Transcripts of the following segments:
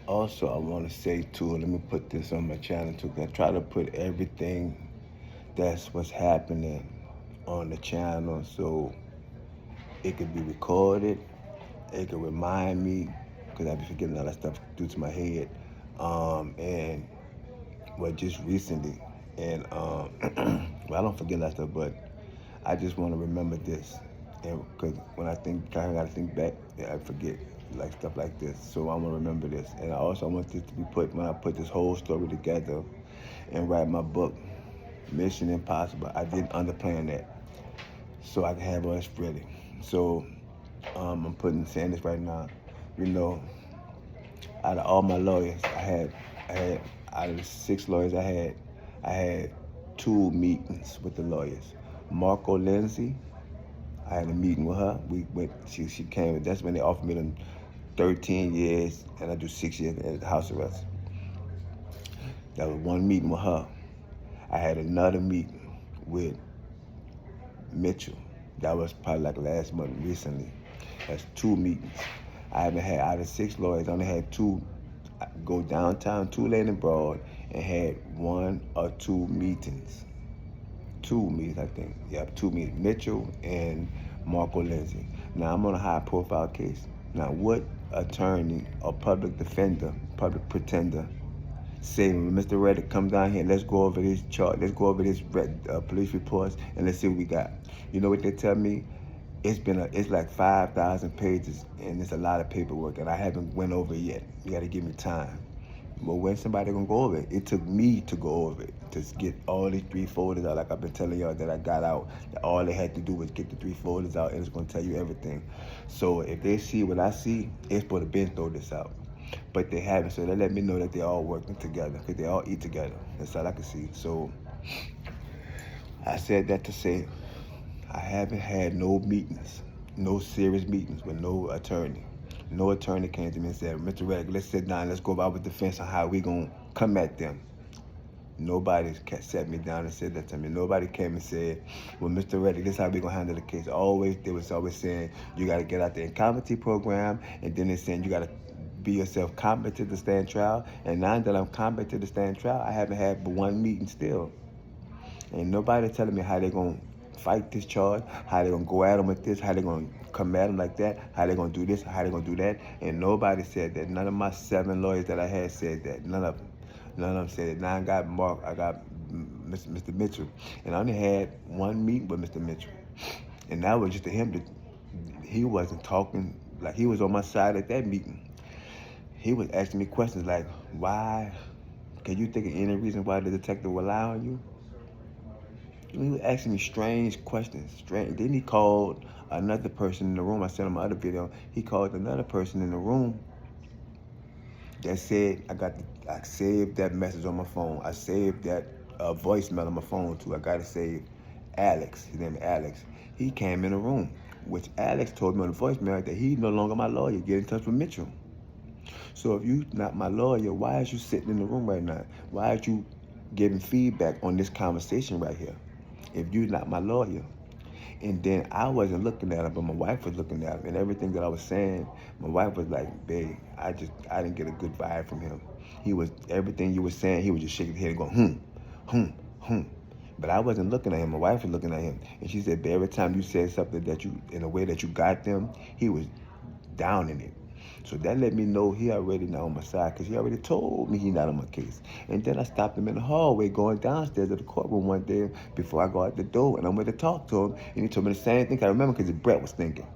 Also I want to say too, let me put this on my channel too, 'cause I try to put everything that's what's happening on the channel so it could be recorded. It could remind me, because I be forgetting all that stuff due to my head. And well, just recently, and well, I don't forget that stuff, but I just want to remember this, and because when I think, I gotta think back, yeah, I forget like stuff like this. So I want to remember this, and I also want this to be put when I put this whole story together and write my book, Mission Impossible. I didn't underplan that, so I can have all this ready. So I'm saying this right now. You know, out of all my lawyers, I had out of the 6 lawyers I had 2 meetings with the lawyers. Marco Lindsay, I had a meeting with her. We went. She came. That's when they offered me them 13 years, and I do 6 years at the house arrest. That was one meeting with her. I had another meeting with Mitchell. That was probably like last month, recently. That's 2 meetings. I haven't had, out of 6 lawyers, I only had 2 go downtown, 2 Lane and Broad, and had 1 or 2 meetings. 2 meetings, I think. Yeah, 2 meetings. Mitchell and Marco Lindsay. Now, I'm on a high profile case. Now, what attorney or public defender, public pretender, say when Mr. Reddick come down here, let's go over this chart, let's go over this police reports, and let's see what we got. You know what they tell me? It's like 5,000 pages, and it's a lot of paperwork, and I haven't went over it yet. You got to give me time. But when somebody gonna go over it? It took me to go over it, to get all these 3 folders out, like I've been telling y'all that I got out. That all they had to do was get the 3 folders out, and it's gonna tell you everything. So if they see what I see, it's supposed to been throw this out. But they haven't, so they let me know that they all working together, because they all eat together. That's all I can see. So I said that to say I haven't had no meetings, no serious meetings with no attorney. No attorney came to me and said, Mr. Reddick, let's sit down, let's go about with defense on how we gonna come at them. Nobody sat me down and said that to me. Nobody came and said, well, Mr. Reddick, this is how we gonna handle the case. They was always saying, you gotta get out the incompetency program, and then they're saying you gotta be yourself competent to stand trial. And now that I'm competent to stand trial, I haven't had but 1 meeting still. Ain't nobody telling me how they gonna fight this charge, how they gonna go at them with this, how they gonna come at them like that, how they gonna do this, how they gonna do that. And nobody said that. None of my 7 lawyers that I had said that. None of them. None of them said it. Now I got Mr. Mitchell, and I only had 1 meeting with Mr. Mitchell, and that was just to him. He wasn't talking like he was on my side at that meeting. He was asking me questions like, why? Can you think of any reason why the detective will lie on you? He was asking me strange questions. Then he called another person in the room. I sent him my other video. He called another person in the room that said, I saved that message on my phone. I saved that voicemail on my phone too. I got to save Alex. His name is Alex. He came in the room, which Alex told me on the voicemail that he's no longer my lawyer. Get in touch with Mitchell. So if you not my lawyer, why is you sitting in the room right now? Why are you giving feedback on this conversation right here? If you're not my lawyer. And then I wasn't looking at him, but my wife was looking at him. And everything that I was saying, my wife was like, babe, I didn't get a good vibe from him. Everything you were saying, he was just shaking his head and going, hmm. But I wasn't looking at him. My wife was looking at him. And she said, babe, every time you said something in a way that you got them, he was down in it. So that let me know he already not on my side, because he already told me he not on my case. And then I stopped him in the hallway going downstairs to the courtroom one day before I go out the door, and I went to talk to him, and he told me the same thing. I remember because his breath was stinking.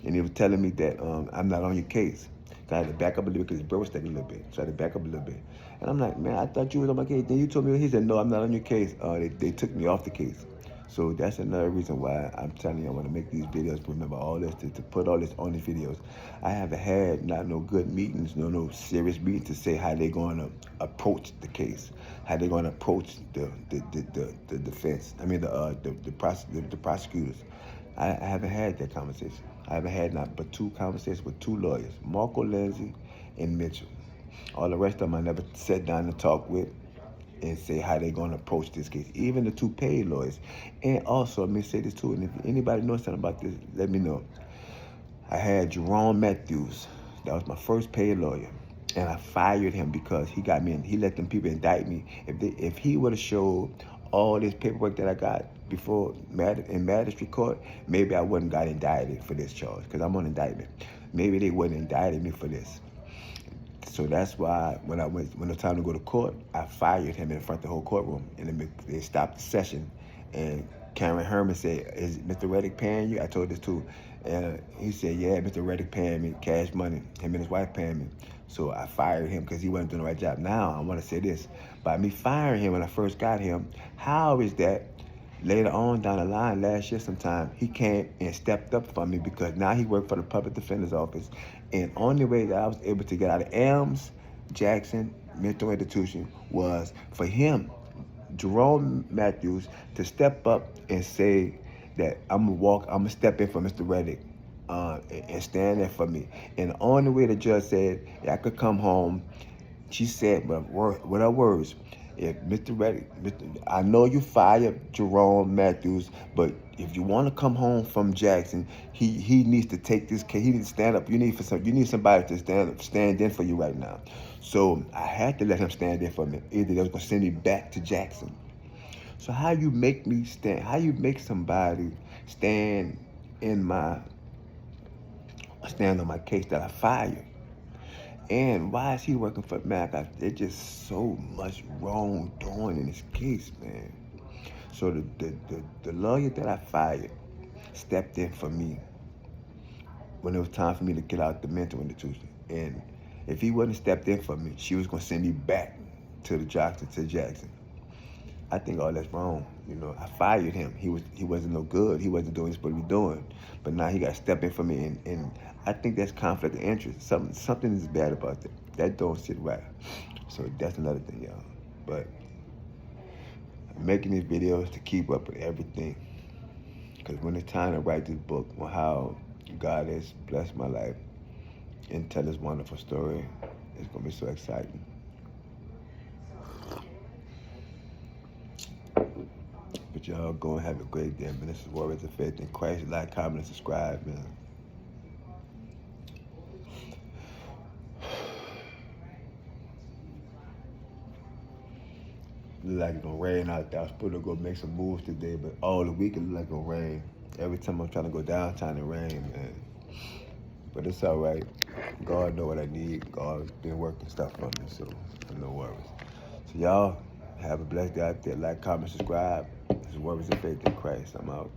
And he was telling me that I'm not on your case. So I had to back up a little bit because his breath was stinking a little bit. So I had to back up a little bit. And I'm like, man, I thought you was on my case. Then you told me, he said, no, I'm not on your case. They took me off the case. So that's another reason why I'm telling you I want to make these videos, remember all this, to put all this on these videos. I haven't had no good meetings, no serious meetings to say how they're going to approach the case, how they're going to approach the defense. I mean the prosecutors. I haven't had that conversation. I haven't had not but 2 conversations with 2 lawyers, Marco Lindsay and Mitchell. All the rest of them I never sat down and talked with and say how they're going to approach this case. Even the 2 paid lawyers. And also, let me say this too, and if anybody knows something about this, let me know. I had Jerome Matthews. That was my first paid lawyer. and I fired him because he got me in, he let them people indict me. If he would have showed all this paperwork that I got before in magistrate court, maybe I wouldn't got indicted for this charge because I'm on indictment. Maybe they wouldn't indicted me for this. So that's why when it was time to go to court, I fired him in front of the whole courtroom, and then they stopped the session. And Karen Herman said, "Is Mr. Reddick paying you?" I told this too, and he said, "Yeah, Mr. Reddick paying me cash money. Him and his wife paying me." So I fired him because he wasn't doing the right job. Now I want to say this: by me firing him when I first got him, how is that? Later on down the line, last year sometime, he came and stepped up for me because now he worked for the public defender's office. And only way that I was able to get out of Elms Jackson mental institution was for him, Jerome Matthews, to step up and say that I'm gonna step in for Mr. Reddick, and stand there for me. And the only way the judge said that I could come home, she said with her words, if Mr. Reddick, I know you fired Jerome Matthews, but if you want to come home from Jackson, he needs to take this case. He needs to stand up. You need somebody to stand in for you right now. So I had to let him stand in for me. Either they was gonna send me back to Jackson. So how you make me stand? How you make somebody stand stand on my case that I fired? And why is he working for Mac? There's just so much wrongdoing in this case, man. So the lawyer that I fired stepped in for me when it was time for me to get out the mental institution. And if he wouldn't stepped in for me, she was gonna send me back to Jackson. I think all that's wrong. I fired him. He wasn't no good. He wasn't doing what he was supposed to be doing. But now he got to step in for me, and I think that's conflict of interest. Something is bad about that. That don't sit right. So that's another thing, y'all. But I'm making these videos to keep up with everything. Because when it's time to write this book on how God has blessed my life and tell this wonderful story, it's gonna be so exciting. But y'all go and have a great day, man. This is Warriors of Faith in Christ. Like, comment, and subscribe, man. Look like it's gonna rain out there. I was supposed to go make some moves today, but all the week it look like it's gonna rain. Every time I'm trying to go downtown, it rain, man. But it's all right. God know what I need. God's been working stuff for me, so no worries. So y'all have a blessed day out there. Like, comment, subscribe. This is Warriors of Faith in Christ. I'm out.